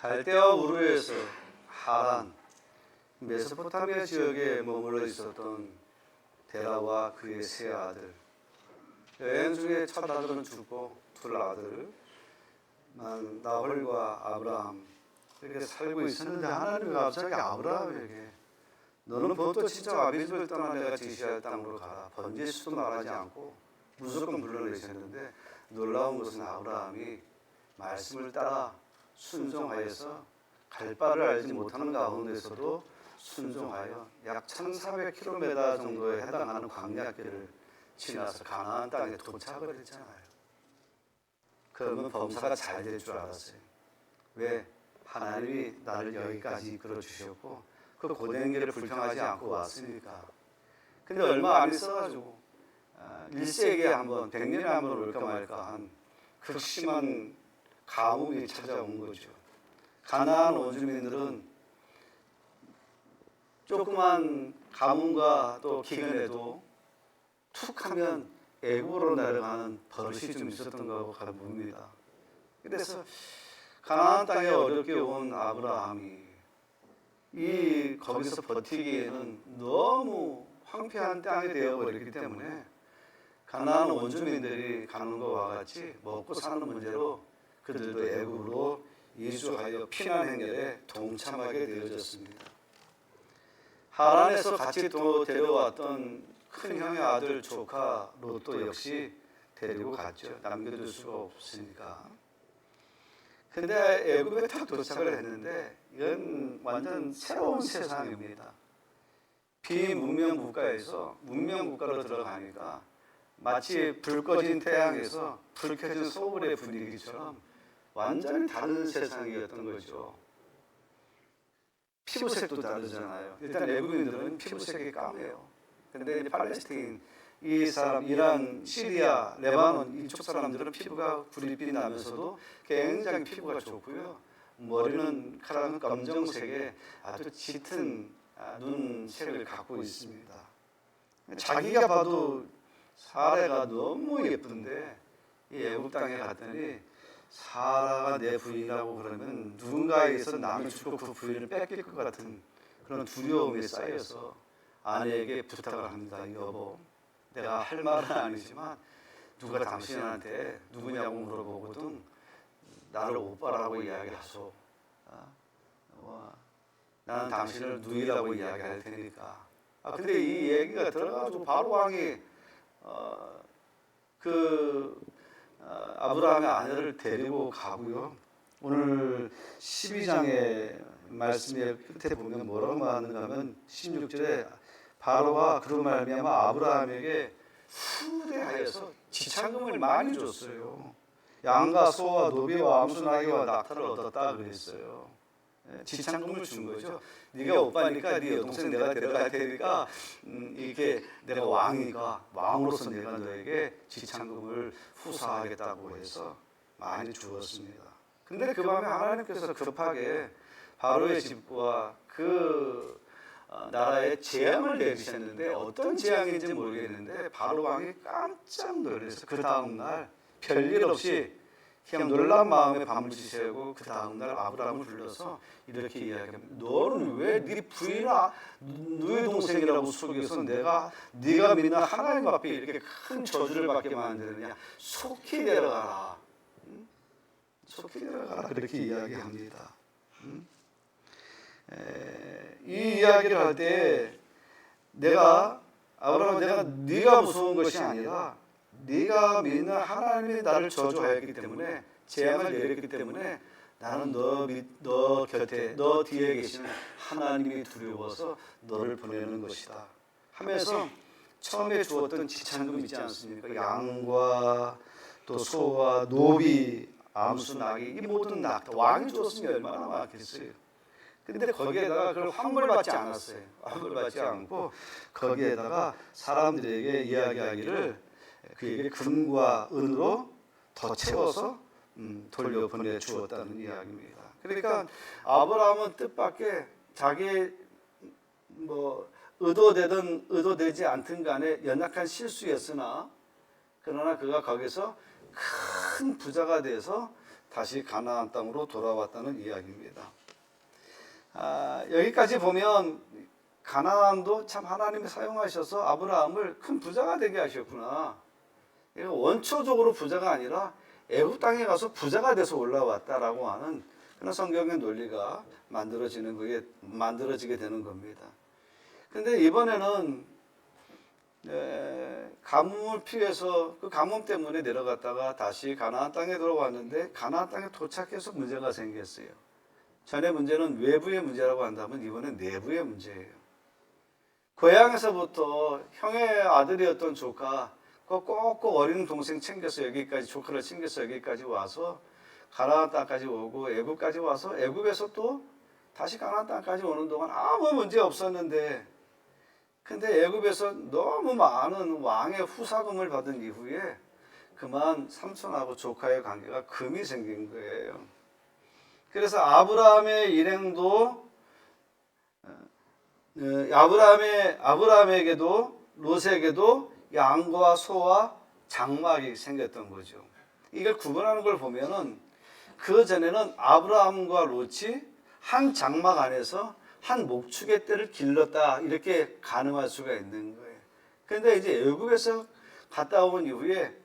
갈대아 우르에서 하란, 메소포타미아 지역에 머물러 있었던 데라와 그의 세 아들, 여행 중에 첫 아들은 죽고 둘 아들 나홀과 아브라함 이렇게 살고 있었는데 하나님이 갑자기 아브라함에게 너는 벗도 친척 아비집을 떠나 내가 지시할 땅으로 가라. 번제수도 말하지 않고 무조건 불러내셨는데 놀라운 것은 아브라함이 말씀을 따라 순종하여서 갈 바를 알지 못하는 가운데서도 순종하여 약 1400km 정도에 해당하는 광야길을 지나서 가나안 땅에 도착을 했잖아요. 그러면 범사가 잘 될 줄 알았어요. 왜? 하나님이 나를 여기까지 이끌어 주셨고 그 고된 길을 불평하지 않고 왔으니까. 근데 얼마 안 있어가지고 1세기에 한번 100년에 한번 올까 말까 한 극심한 가뭄이 찾아온 거죠. 가나안 원주민들은 조그만 가뭄과 또 기근에도 툭 하면 애국으로 내려가는 버릇이 좀 있었던 거하고 같습니다. 그래서 가나안 땅에 어렵게 온 아브라함이 거기서 버티기에는 너무 황폐한 땅이 되어버렸기 때문에 가나안 원주민들이 가는 것과 같이 먹고 사는 문제로 그들도 애국으로 이주하여 피난 행렬에 동참하게 되어졌습니다. 하란에서 같이 또 데려왔던 큰 형의 아들 조카 롯도 역시 데리고 갔죠. 남겨둘 수가 없으니까. 근데 애굽에 딱 도착을 했는데 이건 완전 새로운 세상입니다. 비문명 국가에서 문명 국가로 들어가니까 마치 불 꺼진 태양에서 불 켜진 서울의 분위기처럼 완전히 다른 세상이었던 거죠. 피부색도 다르잖아요. 일단 애굽인들은 피부색이 까매요. 근데 팔레스타인, 이 사람, 이란, 시리아, 레바논 이쪽 사람들은 피부가 구릿빛 나면서도 굉장히 피부가 좋고요. 머리는 카라는 검정색의 아주 짙은 눈색을 갖고 있습니다. 자기가 봐도 사라가 너무 예쁜데 이 애굽 땅에 갔더니 사라가 내 부인이라고 그러면 누군가에게서 남이 죽고 그 부인을 뺏길 것 같은 그런 두려움이 쌓여서 아내에게 부탁을 합니다. 여보, 내가 할 말은 아니지만 누가 당신한테 누구냐고 물어보거든 나를 오빠라고 이야기하소. 나는 당신을 누이라고 이야기할 테니까. 근데 이 얘기가 들어가지고 바로 왕이 아브라함의 아내를 데리고 가고요. 오늘 12장의 말씀의 끝에 보면 뭐라고 말하는가 하면 16절에 바로가 그런 말미암아 아브라함에게 후대하여서 지참금을 많이 줬어요. 양과 소와 노비와 암소나귀와 낙타를 얻었다 그랬어요. 지참금을 준 거죠. 네가 오빠니까 네 여동생 내가 데려갈 테니까 이렇게 내가 왕이니까 왕으로서 내가 너에게 지참금을 후사하겠다고 해서 많이 주었습니다. 근데 그 밤에 하나님께서 급하게 바로의 집과 그 나라에 재앙을 내리셨는데 어떤 재앙인지 모르겠는데 바로 왕이 깜짝 놀라서 그 다음날 별일 없이 그냥 놀란 마음에 밤을 지새우고 그 다음날 아브라함을 불러서 이렇게 이야기합니다. 너는 왜 네 부인아 너의 동생이라고 속여서 네가 믿는 하나님 앞에 이렇게 큰 저주를 받게 만드느냐. 속히 내려가라. 속히 내려가라. 그렇게 이야기합니다. 이 이야기를 할 때 아브라함 내가 네가 무서운 것이 아니라 네가 믿는 하나님이 나를 저주하였기 때문에 재앙을 내렸기 때문에 나는 너 곁에 너 뒤에 계시는 하나님이 두려워서 너를 보내는 것이다 하면서 처음에 주었던 지참금 있지 않습니까? 양과 또 소와 노비, 암수, 나귀 이 모든 낙타 왕이 주었으면 얼마나 많겠어요. 근데 거기에다가 그걸 환불받지 않았어요. 환불받지 않고 거기에다가 사람들에게 이야기하기를 그에게 금과 은으로 더 채워서 돌려보내 주었다는 이야기입니다. 그러니까 아브라함은 뜻밖의 자기의 의도되든 의도되지 않든 간에 연약한 실수였으나 그러나 그가 거기서 큰 부자가 돼서 다시 가나안 땅으로 돌아왔다는 이야기입니다. 여기까지 보면 가나안도 참 하나님이 사용하셔서 아브라함을 큰 부자가 되게 하셨구나. 원초적으로 부자가 아니라 애굽 땅에 가서 부자가 돼서 올라왔다라고 하는 그런 성경의 논리가 만들어지게 되는 겁니다. 근데 이번에는 가뭄을 피해서 그 가뭄 때문에 내려갔다가 다시 가나안 땅에 들어왔는데 가나안 땅에 도착해서 문제가 생겼어요. 전에 문제는 외부의 문제라고 한다면 이번엔 내부의 문제예요. 고향에서부터 형의 아들이었던 조카, 꼭꼭 어린 동생 챙겨서 여기까지, 조카를 챙겨서 여기까지 와서 가나안 땅까지 오고 애굽까지 와서 애굽에서 또 다시 가나안 땅까지 오는 동안 아무 문제 없었는데, 근데 애굽에서 너무 많은 왕의 후사금을 받은 이후에 그만 삼촌하고 조카의 관계가 금이 생긴 거예요. 그래서 아브라함의 일행도 아브라함에게도 롯에게도 양과 소와 장막이 생겼던 거죠. 이걸 구분하는 걸 보면은 그 전에는 아브라함과 롯이 한 장막 안에서 한 목축의 떼를 길렀다 이렇게 가늠할 수가 있는 거예요. 그런데 이제 애굽에서 갔다 온 이후에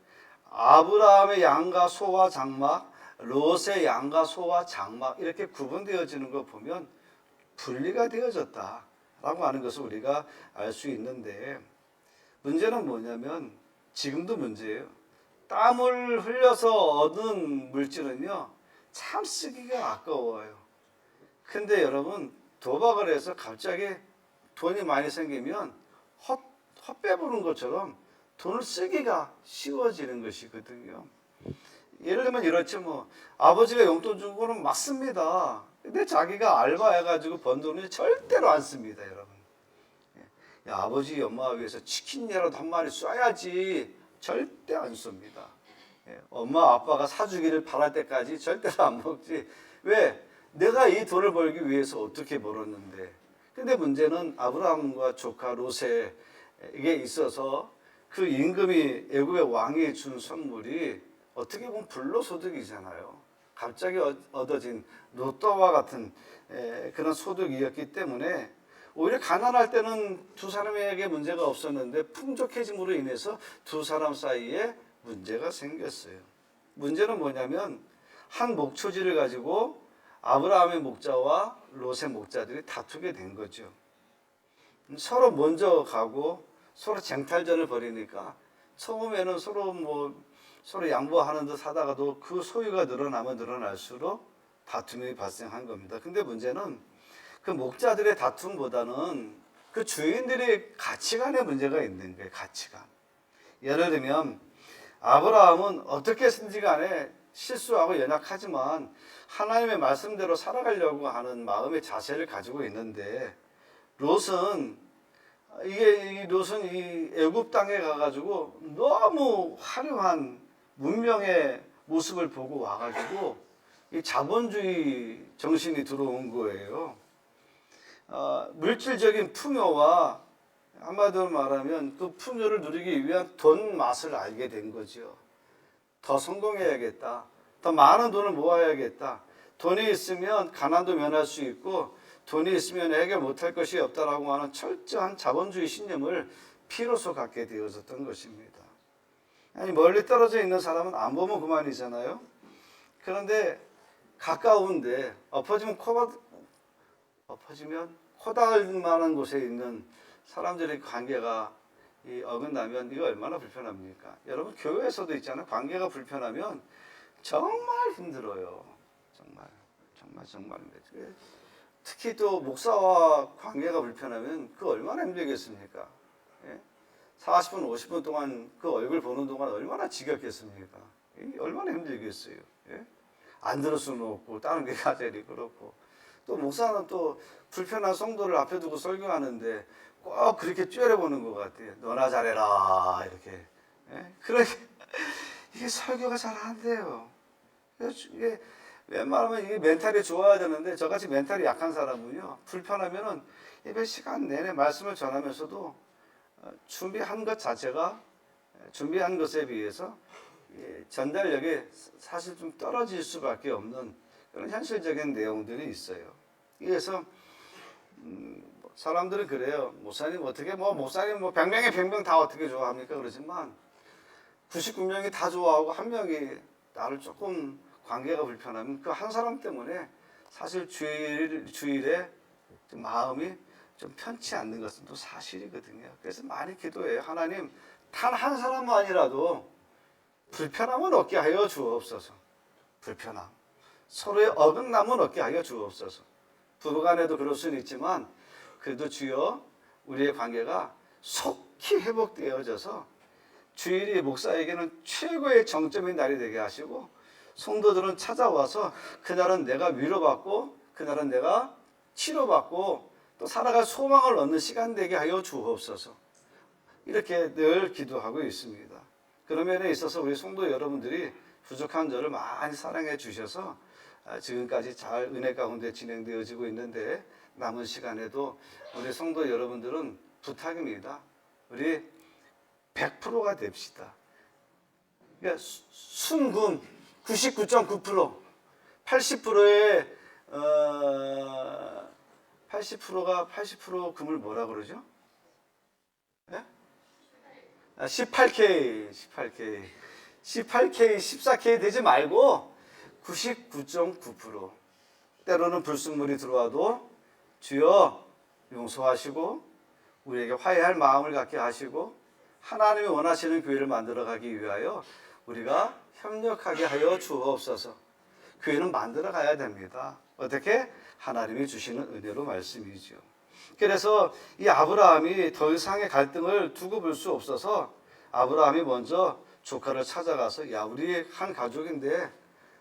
아브라함의 양과 소와 장막, 롯의 양과 소와 장막 이렇게 구분되어지는 거 보면 분리가 되어졌다라고 하는 것을 우리가 알 수 있는데, 문제는 뭐냐면 지금도 문제예요. 땀을 흘려서 얻은 물질은요 참 쓰기가 아까워요. 근데 여러분, 도박을 해서 갑자기 돈이 많이 생기면 헛배 부는 것처럼 돈을 쓰기가 쉬워지는 것이거든요. 예를 들면 이렇죠. 뭐 아버지가 용돈 준 거는 맞습니다. 근데 자기가 알바해가지고 번 돈을 절대로 안 씁니다, 여러분. 야, 아버지 엄마 위해서 치킨이라도 한 마리 쏴야지 절대 안 씁니다. 엄마 아빠가 사주기를 바랄 때까지 절대로 안 먹지. 왜? 내가 이 돈을 벌기 위해서 어떻게 벌었는데. 근데 문제는 아브라함과 조카 롯에게 있어서 그 임금이 애굽의 왕이 준 선물이 어떻게 보면 불로소득이잖아요. 갑자기 얻어진 로또와 같은 그런 소득이었기 때문에 오히려 가난할 때는 두 사람에게 문제가 없었는데 풍족해짐으로 인해서 두 사람 사이에 문제가 생겼어요. 문제는 뭐냐면 한 목초지를 가지고 아브라함의 목자와 롯의 목자들이 다투게 된 거죠. 서로 먼저 가고 서로 쟁탈전을 벌이니까 처음에는 서로 양보하는 듯 하다가도 그 소유가 늘어나면 늘어날수록 다툼이 발생한 겁니다. 근데 문제는 그 목자들의 다툼보다는 그 주인들의 가치관에 문제가 있는 거예요. 가치관. 예를 들면 아브라함은 어떻게든지 간에 실수하고 연약하지만 하나님의 말씀대로 살아가려고 하는 마음의 자세를 가지고 있는데, 롯은 이 애굽 땅에 가가지고 너무 화려한 문명의 모습을 보고 와가지고 이 자본주의 정신이 들어온 거예요. 물질적인 풍요와 한마디로 말하면 그 풍요를 누리기 위한 돈 맛을 알게 된 거죠. 더 성공해야겠다. 더 많은 돈을 모아야겠다. 돈이 있으면 가난도 면할 수 있고 돈이 있으면 해결 못할 것이 없다라고 하는 철저한 자본주의 신념을 피로써 갖게 되어졌던 것입니다. 아니, 멀리 떨어져 있는 사람은 안 보면 그만이잖아요. 그런데 가까운데 엎어지면 코 닿을 만한 곳에 있는 사람들의 관계가 어긋나면 이거 얼마나 불편합니까? 여러분, 교회에서도 있잖아요. 관계가 불편하면 정말 힘들어요. 정말. 특히 또 목사와 관계가 불편하면 그 얼마나 힘들겠습니까? 40분, 50분 동안 그 얼굴 보는 동안 얼마나 지겹겠습니까? 얼마나 힘들겠어요. 안 들을 수는 없고 다른 게 가제리 그렇고, 또 목사는 또 불편한 성도를 앞에 두고 설교하는데 꼭 그렇게 쪼려보는 것 같아요. 너나 잘해라 이렇게. 그러게 이게 설교가 잘 안 돼요. 이게 웬만하면 이게 멘탈이 좋아야 되는데, 저같이 멘탈이 약한 사람은요, 불편하면은 몇 시간 내내 말씀을 전하면서도 준비한 것 자체가 준비한 것에 비해서 전달력이 사실 좀 떨어질 수밖에 없는 그런 현실적인 내용들이 있어요. 그래서 사람들은 그래요. 목사님 어떻게 목사님 100명에 100명 다 어떻게 좋아합니까? 그러지만 99명이 다 좋아하고 한 명이 나를 조금 관계가 불편하면 그 한 사람 때문에 사실 주일에 좀 마음이 좀 편치 않는 것은 또 사실이거든요. 그래서 많이 기도해요. 하나님 단 한 사람만이라도 불편함은 없게 하여 주옵소서. 불편함. 서로의 어긋남은 없게 하여 주옵소서. 부부간에도 그럴 수는 있지만 그래도 주여 우리의 관계가 속히 회복되어져서 주일이 목사에게는 최고의 정점인 날이 되게 하시고 성도들은 찾아와서 그날은 내가 위로받고 그날은 내가 치료받고 또 살아갈 소망을 얻는 시간 되게 하여 주옵소서. 이렇게 늘 기도하고 있습니다. 그런 면에 있어서 우리 성도 여러분들이 부족한 저를 많이 사랑해 주셔서 지금까지 잘 은혜 가운데 진행되어지고 있는데 남은 시간에도 우리 성도 여러분들은 부탁입니다. 우리 100%가 됩시다. 그러니까 순금 99.9% 80%의 80%가 80% 금을 뭐라 그러죠? 네? 18K 14K 되지 말고 99.9% 때로는 불순물이 들어와도 주여 용서하시고 우리에게 화해할 마음을 갖게 하시고 하나님이 원하시는 교회를 만들어가기 위하여 우리가 협력하게 하여 주옵소서. 교회는 만들어 가야 됩니다. 어떻게? 하나님이 주시는 은혜로 말씀이죠. 그래서 이 아브라함이 더 이상의 갈등을 두고 볼 수 없어서 아브라함이 먼저 조카를 찾아가서 야 우리 한 가족인데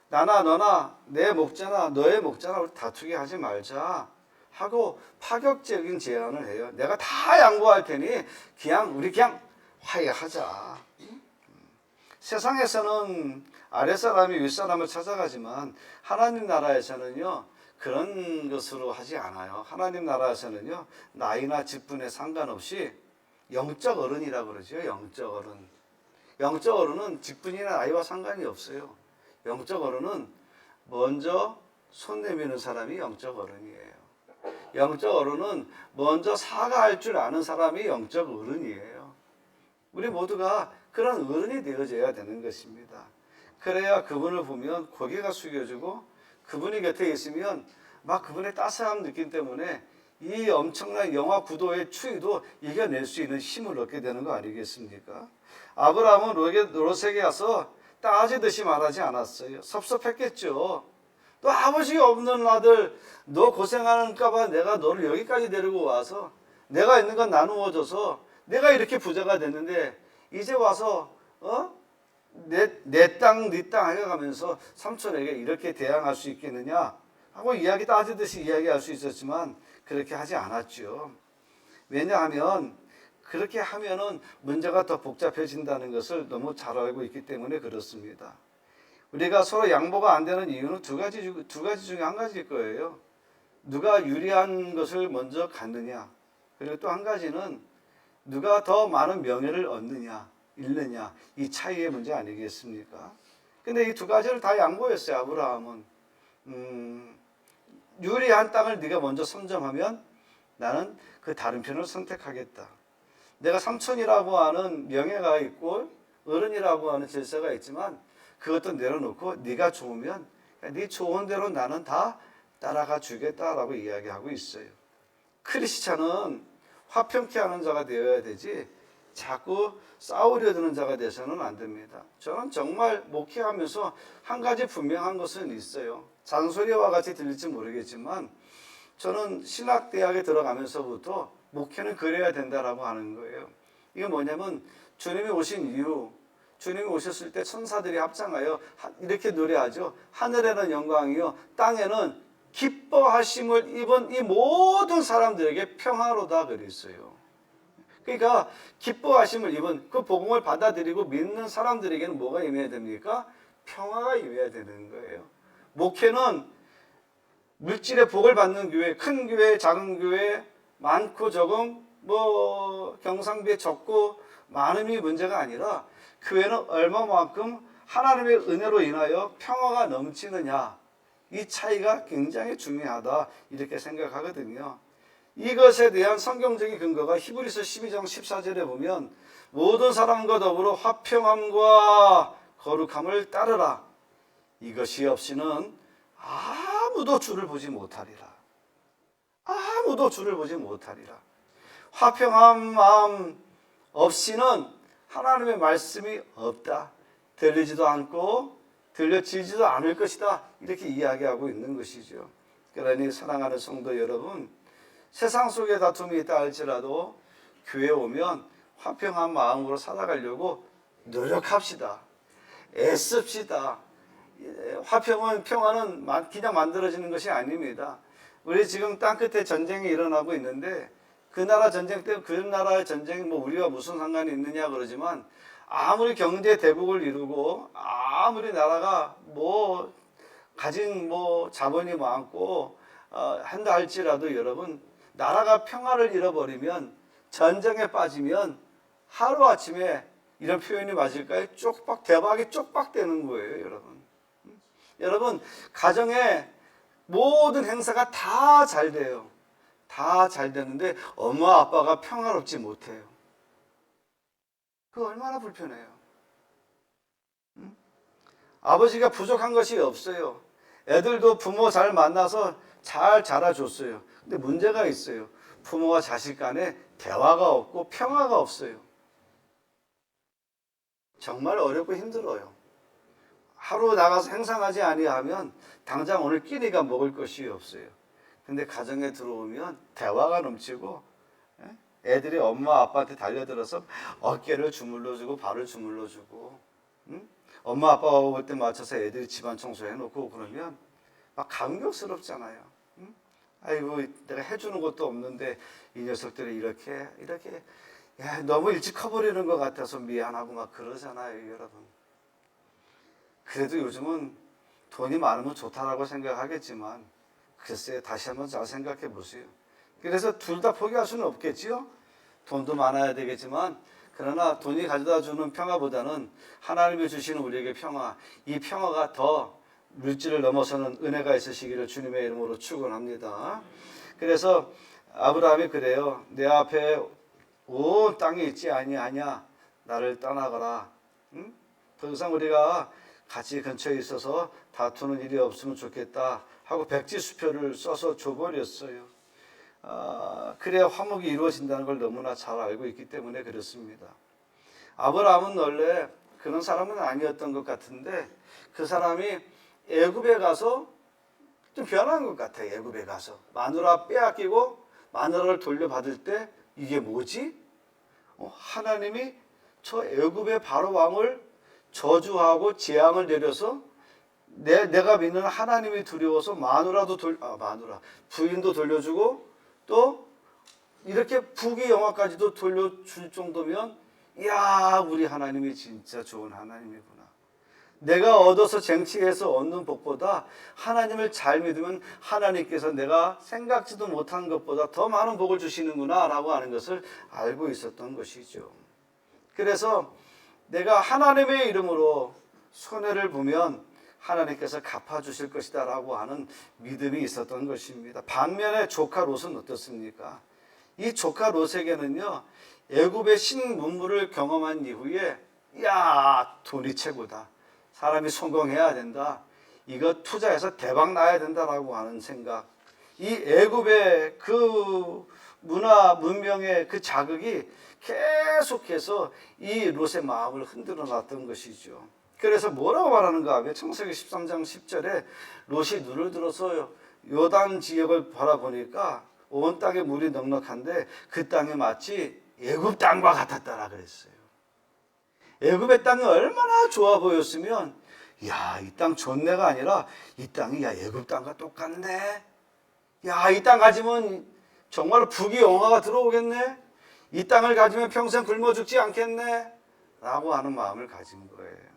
나나 너나 내 목자나 너의 목자나 우리 다투게 하지 말자 하고 파격적인 제안을 해요. 내가 다 양보할 테니 우리 화해하자. 세상에서는 아랫사람이 윗사람을 찾아가지만 하나님 나라에서는요 그런 것으로 하지 않아요. 하나님 나라에서는요 나이나 직분에 상관없이 영적 어른이라고 그러죠. 영적 어른. 영적 어른은 직분이나 나이와 상관이 없어요. 영적 어른은 먼저 손 내미는 사람이 영적 어른이에요. 영적 어른은 먼저 사과할 줄 아는 사람이 영적 어른이에요. 우리 모두가 그런 어른이 되어져야 되는 것입니다. 그래야 그분을 보면 고개가 숙여지고 그분이 곁에 있으면 막 그분의 따스함 느낌 때문에 이 엄청난 영화 구도의 추위도 이겨낼 수 있는 힘을 얻게 되는 거 아니겠습니까? 아브라함은 롯에게 와서 따지듯이 말하지 않았어요. 섭섭했겠죠. 너 아버지가 없는 아들 너 고생하는가 봐 내가 너를 여기까지 데리고 와서 내가 있는 건 나누어줘서 내가 이렇게 부자가 됐는데 이제 와서 내 땅 네 땅 해가면서 삼촌에게 이렇게 대항할 수 있겠느냐 하고 따지듯이 이야기할 수 있었지만 그렇게 하지 않았죠. 왜냐하면 그렇게 하면은 문제가 더 복잡해진다는 것을 너무 잘 알고 있기 때문에 그렇습니다. 우리가 서로 양보가 안 되는 이유는 두 가지 중에 한 가지일 거예요. 누가 유리한 것을 먼저 갖느냐, 그리고 또 한 가지는 누가 더 많은 명예를 얻느냐, 잃느냐, 이 차이의 문제 아니겠습니까? 근데 이 두 가지를 다 양보했어요. 아브라함은 유리한 땅을 네가 먼저 선점하면 나는 그 다른 편을 선택하겠다. 내가 삼촌이라고 하는 명예가 있고 어른이라고 하는 질서가 있지만 그것도 내려놓고 네가 좋으면 네 좋은 대로 나는 다 따라가 주겠다라고 이야기하고 있어요. 크리스찬은 화평케 하는 자가 되어야 되지 자꾸 싸우려 드는 자가 되어서는 안 됩니다. 저는 정말 목회하면서 한 가지 분명한 것은 있어요. 잔소리와 같이 들릴지 모르겠지만 저는 신학대학에 들어가면서부터 목회는 그래야 된다라고 하는 거예요. 이게 뭐냐면 주님이 오신 이후 주님이 오셨을 때 천사들이 합장하여 이렇게 노래하죠. 하늘에는 영광이요 땅에는 기뻐하심을 입은 이 모든 사람들에게 평화로다 그랬어요. 그러니까 기뻐하심을 입은 그 복음을 받아들이고 믿는 사람들에게는 뭐가 임해야 됩니까? 평화가 임해야 되는 거예요. 목회는 물질의 복을 받는 교회, 큰 교회, 작은 교회, 많고 적음, 경상비에 적고 많음이 문제가 아니라 교회는 얼마만큼 하나님의 은혜로 인하여 평화가 넘치느냐, 이 차이가 굉장히 중요하다 이렇게 생각하거든요. 이것에 대한 성경적인 근거가 히브리서 12장 14절에 보면 모든 사람과 더불어 화평함과 거룩함을 따르라. 이것이 없이는 아무도 주를 보지 못하리라. 아무도 주를 보지 못하리라. 화평한 마음 없이는 하나님의 말씀이 없다. 들리지도 않고 들려지지도 않을 것이다. 이렇게 이야기하고 있는 것이죠. 그러니 사랑하는 성도 여러분, 세상 속에 다툼이 있다 할지라도 교회 오면 화평한 마음으로 살아가려고 노력합시다. 애씁시다. 화평은, 평화는 그냥 만들어지는 것이 아닙니다. 우리 지금 땅끝에 전쟁이 일어나고 있는데 그 나라 전쟁 때 그 나라의 전쟁이 뭐 우리가 무슨 상관이 있느냐 그러지만 아무리 경제 대국을 이루고 아무리 나라가 뭐 가진 뭐 자본이 많고 한다 할지라도 여러분, 나라가 평화를 잃어버리면, 전쟁에 빠지면 하루아침에, 이런 표현이 맞을까요? 대박이 쪽박되는 거예요, 여러분. 여러분, 가정에 모든 행사가 다 잘 돼요. 다 잘 되는데 엄마 아빠가 평화롭지 못해요. 그거 얼마나 불편해요. 아버지가 부족한 것이 없어요. 애들도 부모 잘 만나서 잘 자라줬어요. 근데 문제가 있어요. 부모와 자식 간에 대화가 없고 평화가 없어요. 정말 어렵고 힘들어요. 하루 나가서 행상하지 아니하면 당장 오늘 끼니가 먹을 것이 없어요. 근데 가정에 들어오면 대화가 넘치고 애들이 엄마 아빠한테 달려들어서 어깨를 주물러주고 발을 주물러주고, 엄마 아빠가 올 때 맞춰서 애들이 집안 청소해놓고 그러면 막 감격스럽잖아요. 아이고, 내가 해주는 것도 없는데 이 녀석들이 이렇게 너무 일찍 커버리는 것 같아서 미안하고 막 그러잖아요, 여러분. 그래도 요즘은 돈이 많으면 좋다라고 생각하겠지만 글쎄, 다시 한번 잘 생각해 보세요. 그래서 둘 다 포기할 수는 없겠지요. 돈도 많아야 되겠지만, 그러나 돈이 가져다 주는 평화보다는 하나님이 주시는 우리에게 평화, 이 평화가 더 물질을 넘어서는 은혜가 있으시기를 주님의 이름으로 축원합니다. 그래서 아브라함이 그래요. 내 앞에 온 땅이 있지 아니하냐, 나를 떠나거라. 더 이상 우리가 같이 근처에 있어서 다투는 일이 없으면 좋겠다 하고 백지수표를 써서 줘버렸어요. 그래야 화목이 이루어진다는 걸 너무나 잘 알고 있기 때문에 그렇습니다. 아브라함은 원래 그런 사람은 아니었던 것 같은데, 그 사람이 애굽에 가서 좀 변한 것 같아요. 애굽에 가서 마누라 빼앗기고 마누라를 돌려받을 때 이게 뭐지? 하나님이 저 애굽의 바로 왕을 저주하고 재앙을 내려서 내가 믿는 하나님이 두려워서 부인도 돌려주고 또 이렇게 부귀 영화까지도 돌려줄 정도면, 이야, 우리 하나님이 진짜 좋은 하나님이구나. 내가 얻어서 쟁취해서 얻는 복보다 하나님을 잘 믿으면 하나님께서 내가 생각지도 못한 것보다 더 많은 복을 주시는구나 라고 하는 것을 알고 있었던 것이죠. 그래서 내가 하나님의 이름으로 손해를 보면 하나님께서 갚아주실 것이다 라고 하는 믿음이 있었던 것입니다. 반면에 조카 롯은 어떻습니까? 이 조카 롯에게는요, 애굽의 신문물을 경험한 이후에, 야, 돈이 최고다. 사람이 성공해야 된다. 이거 투자해서 대박 나야 된다라고 하는 생각. 이 애굽의 그 문화, 문명의 그 자극이 계속해서 이 롯의 마음을 흔들어 놨던 것이죠. 그래서 뭐라고 말하는가 하면 창세기 13장 10절에 롯이 눈을 들어서 요단 지역을 바라보니까 온 땅에 물이 넉넉한데 그 땅이 마치 애굽 땅과 같았다라 그랬어요. 애굽의 땅이 얼마나 좋아 보였으면, 야, 이 땅 좋네가 아니라 이 땅이, 야, 애굽 땅과 똑같네. 야, 이 땅 가지면 정말 부귀 영화가 들어오겠네. 이 땅을 가지면 평생 굶어 죽지 않겠네 라고 하는 마음을 가진 거예요.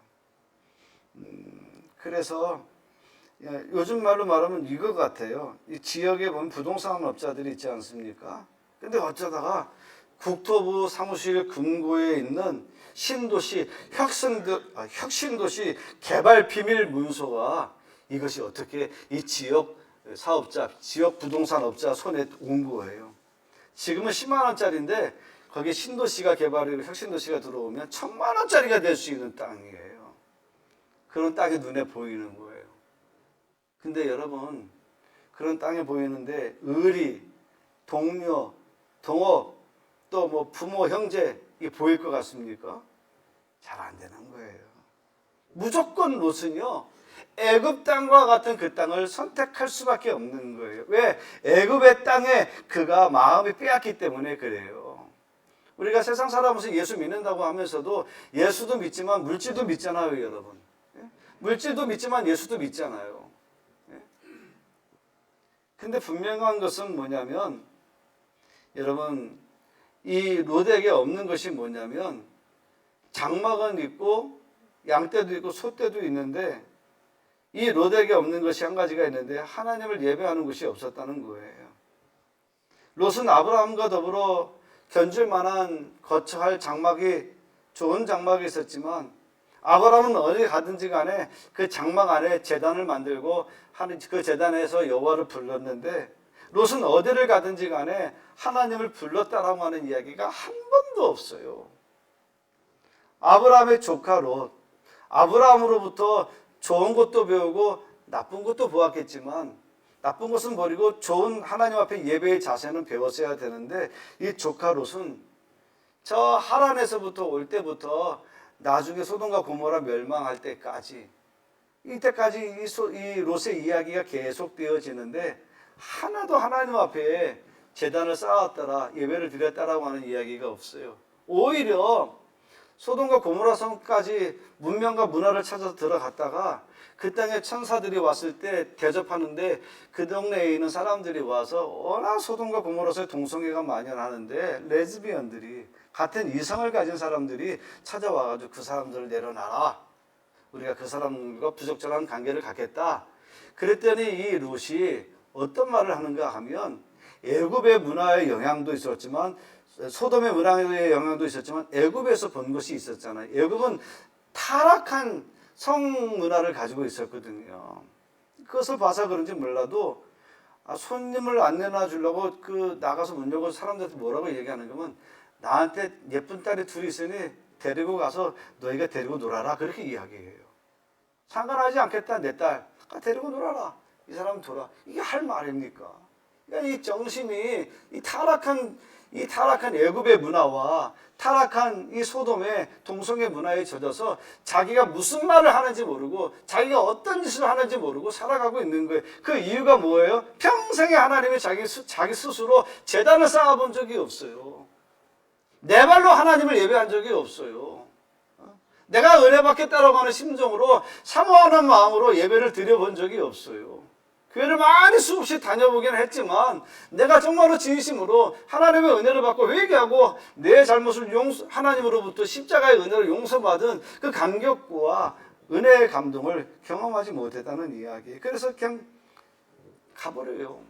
그래서 요즘 말로 말하면 이거 같아요. 이 지역에 보면 부동산 업자들이 있지 않습니까? 근데 어쩌다가 국토부 사무실 금고에 있는 신도시 혁신도시 개발 비밀 문서가 이것이 어떻게 이 지역 사업자, 지역 부동산업자 손에 온 거예요. 지금은 10만 원짜리인데 거기에 신도시가 개발이고 혁신도시가 들어오면 1,000만 원짜리가 될 수 있는 땅이에요. 그런 땅이 눈에 보이는 거예요. 근데 여러분, 그런 땅이 보이는데 의리, 동료, 동업, 또 뭐 부모, 형제 이 보일 것 같습니까? 잘 안 되는 거예요. 무조건 롯은요, 애굽 땅과 같은 그 땅을 선택할 수밖에 없는 거예요. 왜? 애굽의 땅에 그가 마음이 빼앗기 때문에 그래요. 우리가 세상 살아보면서 예수 믿는다고 하면서도 예수도 믿지만 물질도 믿잖아요, 여러분. 물질도 믿지만 예수도 믿잖아요. 근데 분명한 것은 뭐냐면, 여러분, 이 롯에게 없는 것이 뭐냐면, 장막은 있고 양떼도 있고 소떼도 있는데, 이 롯에게 없는 것이 한 가지가 있는데 하나님을 예배하는 것이 없었다는 거예요. 롯은 아브라함과 더불어 견줄 만한 거처할 장막이, 좋은 장막이 있었지만, 아브라함은 어디 가든지 간에 그 장막 안에 제단을 만들고 그 제단에서 여호와를 불렀는데, 롯은 어디를 가든지 간에 하나님을 불렀다라고 하는 이야기가 한 번도 없어요. 아브라함의 조카 롯, 아브라함으로부터 좋은 것도 배우고 나쁜 것도 보았겠지만, 나쁜 것은 버리고 좋은 하나님 앞에 예배의 자세는 배웠어야 되는데, 이 조카 롯은 저 하란에서부터 올 때부터 나중에 소돔과 고모라 멸망할 때까지, 이때까지 이 롯의 이야기가 계속 되어지는데 하나도 하나님 앞에 제단을 쌓았더라, 예배를 드렸다라고 하는 이야기가 없어요. 오히려 소돔과 고모라 성까지 문명과 문화를 찾아서 들어갔다가 그 땅에 천사들이 왔을 때 대접하는데, 그 동네에 있는 사람들이 와서 워낙 소돔과 고모라서의 동성애가 만연하는데 레즈비언들이, 같은 이성을 가진 사람들이 찾아와가지고 그 사람들을 내려놔라, 우리가 그 사람과 부적절한 관계를 갖겠다. 그랬더니 이 롯이 어떤 말을 하는가 하면, 애굽의 문화의 영향도 있었지만 소돔의 문화의 영향도 있었지만 애굽에서 본 것이 있었잖아요. 애굽은 타락한 성문화를 가지고 있었거든요. 그것을 봐서 그런지 몰라도 손님을 안 내놔주려고 나가서 문 열고 사람들한테 뭐라고 얘기하는 거면, 나한테 예쁜 딸이 둘이 있으니 데리고 가서 너희가 데리고 놀아라, 그렇게 이야기해요. 상관하지 않겠다, 내 딸 데리고 놀아라, 이 사람 돌아. 이게 할 말입니까? 그러니까 이 정신이 이 타락한 애굽의 문화와 타락한 이 소돔의 동성애 문화에 젖어서 자기가 무슨 말을 하는지 모르고 자기가 어떤 짓을 하는지 모르고 살아가고 있는 거예요. 그 이유가 뭐예요? 평생에 하나님의 자기 스스로 제단을 쌓아본 적이 없어요. 내 발로 하나님을 예배한 적이 없어요. 내가 은혜 받겠다라고 하는 심정으로, 사모하는 마음으로 예배를 드려본 적이 없어요. 교회를 많이 수없이 다녀보기는 했지만 내가 정말로 진심으로 하나님의 은혜를 받고 회개하고 내 잘못을 하나님으로부터 십자가의 은혜를 용서받은 그 감격과 은혜의 감동을 경험하지 못했다는 이야기. 그래서 그냥 가버려요.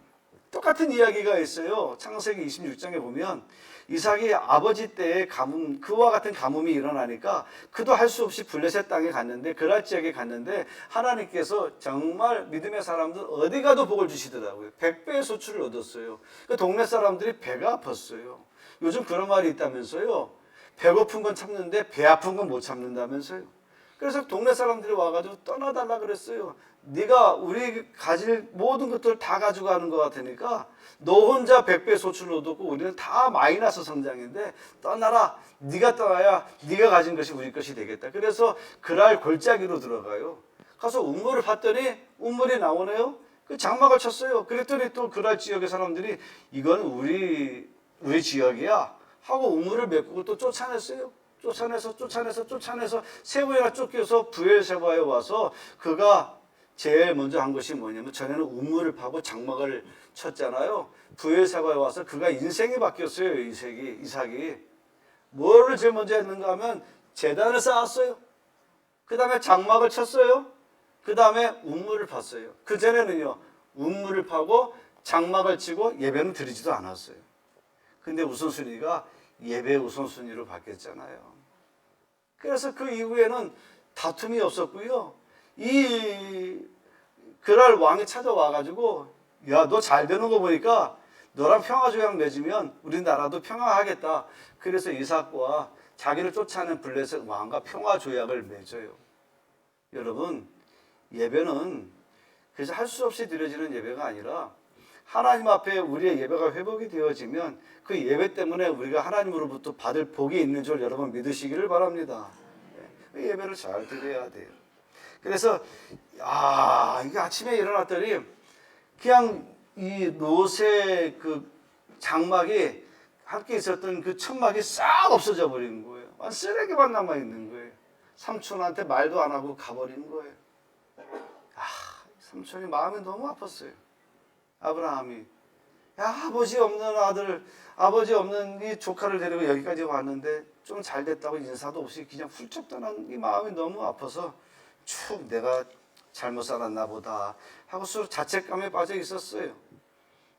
똑같은 이야기가 있어요. 창세기 26장에 보면 이삭이 아버지 때의 가뭄, 그와 같은 가뭄이 일어나니까 그도 할 수 없이 블레셋 땅에 갔는데, 그랄 지역에 갔는데 하나님께서 정말 믿음의 사람들 어디 가도 복을 주시더라고요. 100배의 소출을 얻었어요. 그 동네 사람들이 배가 아팠어요. 요즘 그런 말이 있다면서요. 배고픈 건 참는데 배 아픈 건 못 참는다면서요. 그래서 동네 사람들이 와가지고 떠나달라 그랬어요. 네가 우리 가질 모든 것들을 다 가져가는 것 같으니까 너 혼자 100배 소출을 얻었고 우리는 다 마이너스 성장인데 떠나라. 네가 떠나야 네가 가진 것이 우리 것이 되겠다. 그래서 그랄 골짜기로 들어가요. 가서 우물을 봤더니 우물이 나오네요. 그 장막을 쳤어요. 그랬더니 또 그랄 지역의 사람들이 이건 우리 지역이야 하고 우물을 메꾸고 또 쫓아냈어요. 쫓아내서 세 번이나 쫓겨서 부엘세바에 와서 그가 제일 먼저 한 것이 뭐냐면, 전에는 우물을 파고 장막을 쳤잖아요. 부엘세바에 와서 그가 인생이 바뀌었어요. 이삭이 뭐를 제일 먼저 했는가 하면 제단을 쌓았어요. 그 다음에 장막을 쳤어요. 그 다음에 우물을 팠어요. 그 전에는요, 우물을 파고 장막을 치고 예배는 드리지도 않았어요. 근데 우선순위가 예배 우선순위로 바뀌었잖아요. 그래서 그 이후에는 다툼이 없었고요. 그날 왕이 찾아와가지고 야, 너 잘 되는 거 보니까 너랑 평화조약 맺으면 우리나라도 평화하겠다. 그래서 이삭과 자기를 쫓아낸 블레셋 왕과 평화조약을 맺어요. 여러분, 예배는 그래서 할 수 없이 드려지는 예배가 아니라 하나님 앞에 우리의 예배가 회복이 되어지면 그 예배 때문에 우리가 하나님으로부터 받을 복이 있는 줄 여러분 믿으시기를 바랍니다. 그 예배를 잘 드려야 돼요. 그래서 이게 아침에 일어났더니 그냥 이 노새 그 장막이 함께 있었던 그 천막이 싹 없어져 버리는 거예요. 쓰레기만 남아 있는 거예요. 삼촌한테 말도 안 하고 가버리는 거예요. 삼촌이 마음이 너무 아팠어요. 아브라함이 아버지 없는 아들, 아버지 없는 이 조카를 데리고 여기까지 왔는데 좀 잘 됐다고 인사도 없이 그냥 훌쩍 떠난 이 마음이 너무 아파서 쭉 내가 잘못 살았나 보다 하고 서로 자책감에 빠져 있었어요.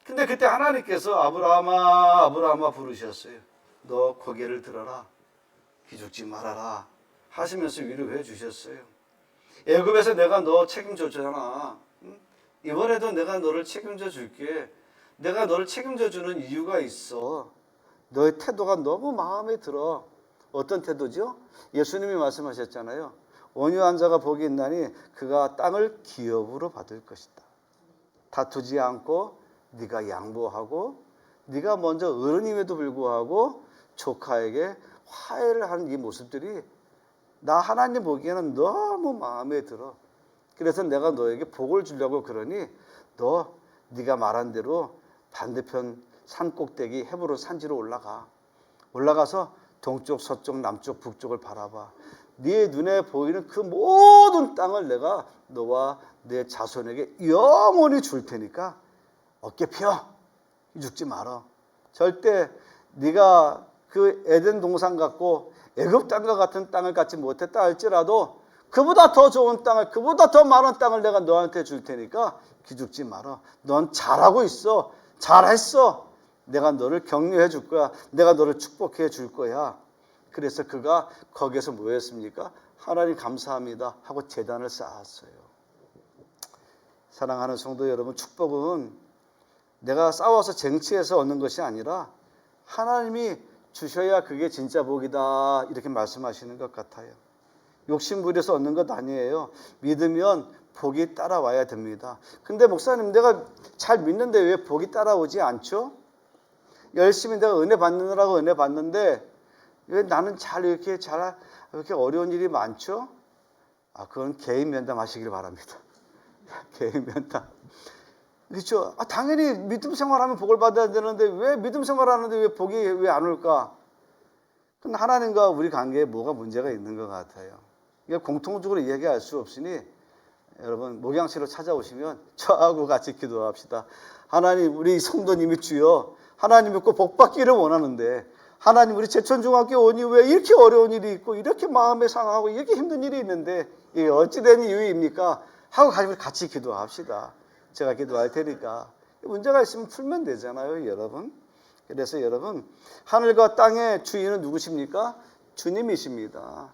근데 그때 하나님께서 아브라함아 아브라함아 부르셨어요. 너 고개를 들어라. 기죽지 말아라 하시면서 위로해 주셨어요. 애굽에서 내가 너 책임져 줬잖아. 이번에도 내가 너를 책임져 줄게. 내가 너를 책임져 주는 이유가 있어. 너의 태도가 너무 마음에 들어. 어떤 태도죠? 예수님이 말씀하셨잖아요. 온유한 자가 복이 있나니 그가 땅을 기업으로 받을 것이다. 다투지 않고 네가 양보하고 네가 먼저 어른임에도 불구하고 조카에게 화해를 하는 이 모습들이 나 하나님 보기에는 너무 마음에 들어. 그래서 내가 너에게 복을 주려고 그러니 너 네가 말한 대로 반대편 산 꼭대기 헤브론 산지로 올라가서 동쪽, 서쪽, 남쪽, 북쪽을 바라봐. 네 눈에 보이는 그 모든 땅을 내가 너와 내 자손에게 영원히 줄 테니까 어깨 펴. 죽지 말아. 절대 네가 그 에덴 동산 같고 애굽 땅과 같은 땅을 갖지 못했다 할지라도 그보다 더 좋은 땅을, 그보다 더 많은 땅을 내가 너한테 줄 테니까 기죽지 마라. 넌 잘하고 있어. 잘했어. 내가 너를 격려해 줄 거야. 내가 너를 축복해 줄 거야. 그래서 그가 거기에서 뭐 했습니까? 하나님 감사합니다 하고 제단을 쌓았어요. 사랑하는 성도 여러분, 축복은 내가 싸워서 쟁취해서 얻는 것이 아니라 하나님이 주셔야 그게 진짜 복이다 이렇게 말씀하시는 것 같아요. 욕심부려서 얻는 것 아니에요. 믿으면 복이 따라와야 됩니다. 근데 목사님, 내가 잘 믿는데 왜 복이 따라오지 않죠? 열심히 내가 은혜 받느라고 은혜 받는데 왜 나는 이렇게 어려운 일이 많죠? 그건 개인 면담하시길 바랍니다. 개인 면담. 그렇죠? 당연히 믿음 생활하면 복을 받아야 되는데 왜 믿음 생활하는데 왜 복이 왜 안 올까? 그건 하나님과 우리 관계에 뭐가 문제가 있는 것 같아요. 이게 공통적으로 얘기할 수 없으니 여러분 목양실로 찾아오시면 저하고 같이 기도합시다. 하나님, 우리 성도님이 주여 하나님 믿고 복 받기를 원하는데 하나님, 우리 제천중학교 오니 왜 이렇게 어려운 일이 있고 이렇게 마음에 상하고 이렇게 힘든 일이 있는데 이게 어찌된 이유입니까? 하고 같이 기도합시다. 제가 기도할 테니까 문제가 있으면 풀면 되잖아요, 여러분. 그래서 여러분, 하늘과 땅의 주인은 누구십니까? 주님이십니다.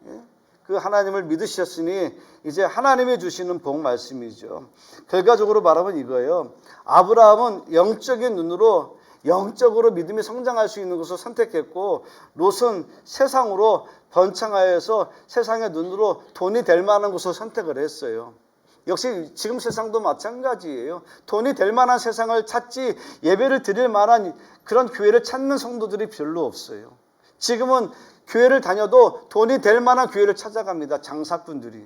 예? 그 하나님을 믿으셨으니 이제 하나님이 주시는 복 말씀이죠. 결과적으로 말하면 이거예요. 아브라함은 영적인 눈으로 영적으로 믿음이 성장할 수 있는 것을 선택했고, 롯은 세상으로 번창하여서 세상의 눈으로 돈이 될 만한 것을 선택을 했어요. 역시 지금 세상도 마찬가지예요. 돈이 될 만한 세상을 찾지 예배를 드릴 만한 그런 교회를 찾는 성도들이 별로 없어요. 지금은 교회를 다녀도 돈이 될 만한 교회를 찾아갑니다. 장사꾼들이.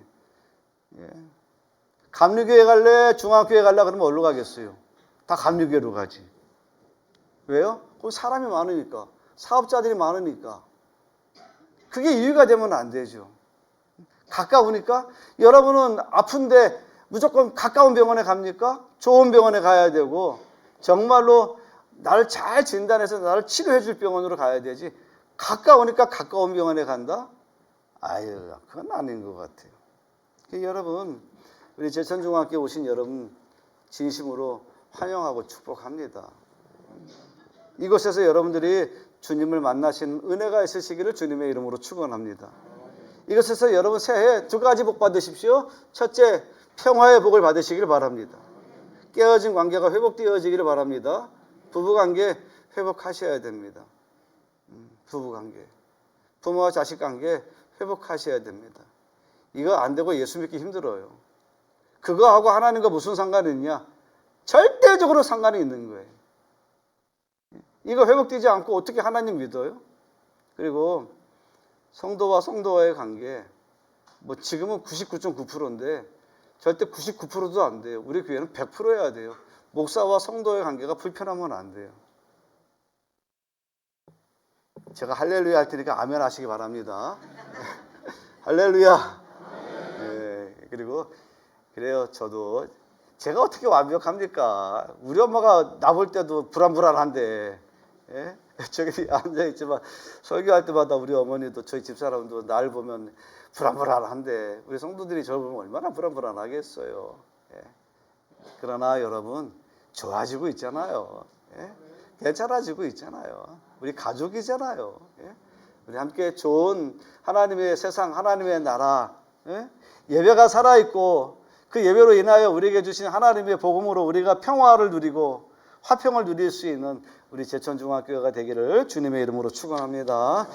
감리교회 갈래? 중앙교회 갈래? 그러면 어디로 가겠어요? 다 감리교회로 가지. 왜요? 거기 사람이 많으니까. 사업자들이 많으니까. 그게 이유가 되면 안 되죠. 가까우니까. 여러분은 아픈데 무조건 가까운 병원에 갑니까? 좋은 병원에 가야 되고 정말로 나를 잘 진단해서 나를 치료해 줄 병원으로 가야 되지. 가까우니까 가까운 병원에 간다? 그건 아닌 것 같아요. 여러분, 우리 제천중학교 오신 여러분 진심으로 환영하고 축복합니다. 이곳에서 여러분들이 주님을 만나신 은혜가 있으시기를 주님의 이름으로 축원합니다. 이것에서 여러분 새해 두 가지 복 받으십시오. 첫째, 평화의 복을 받으시길 바랍니다. 깨어진 관계가 회복되어지기를 바랍니다. 부부관계 회복하셔야 됩니다. 부부관계, 부모와 자식관계 회복하셔야 됩니다. 이거 안 되고 예수 믿기 힘들어요. 그거하고 하나님과 무슨 상관이 있냐? 절대적으로 상관이 있는 거예요. 이거 회복되지 않고 어떻게 하나님 믿어요? 그리고 성도와 성도와의 관계, 뭐 지금은 99.9%인데 절대 99%도 안 돼요. 우리 교회는 100% 해야 돼요. 목사와 성도의 관계가 불편하면 안 돼요. 제가 할렐루야 할 테니까 아멘 하시기 바랍니다. 할렐루야. 네, 그리고 그래요. 저도 제가 어떻게 완벽합니까? 우리 엄마가 나 볼 때도 불안불안한데, 예? 저기 앉아있지만 설교할 때마다 우리 어머니도 저희 집사람도 날 보면 불안불안한데 우리 성도들이 저를 보면 얼마나 불안불안하겠어요. 예? 그러나 여러분 좋아지고 있잖아요. 예? 괜찮아지고 있잖아요. 우리 가족이잖아요. 예? 우리 함께 좋은 하나님의 세상, 하나님의 나라, 예? 예배가 살아있고 그 예배로 인하여 우리에게 주신 하나님의 복음으로 우리가 평화를 누리고 화평을 누릴 수 있는 우리 제천중학교가 되기를 주님의 이름으로 축원합니다.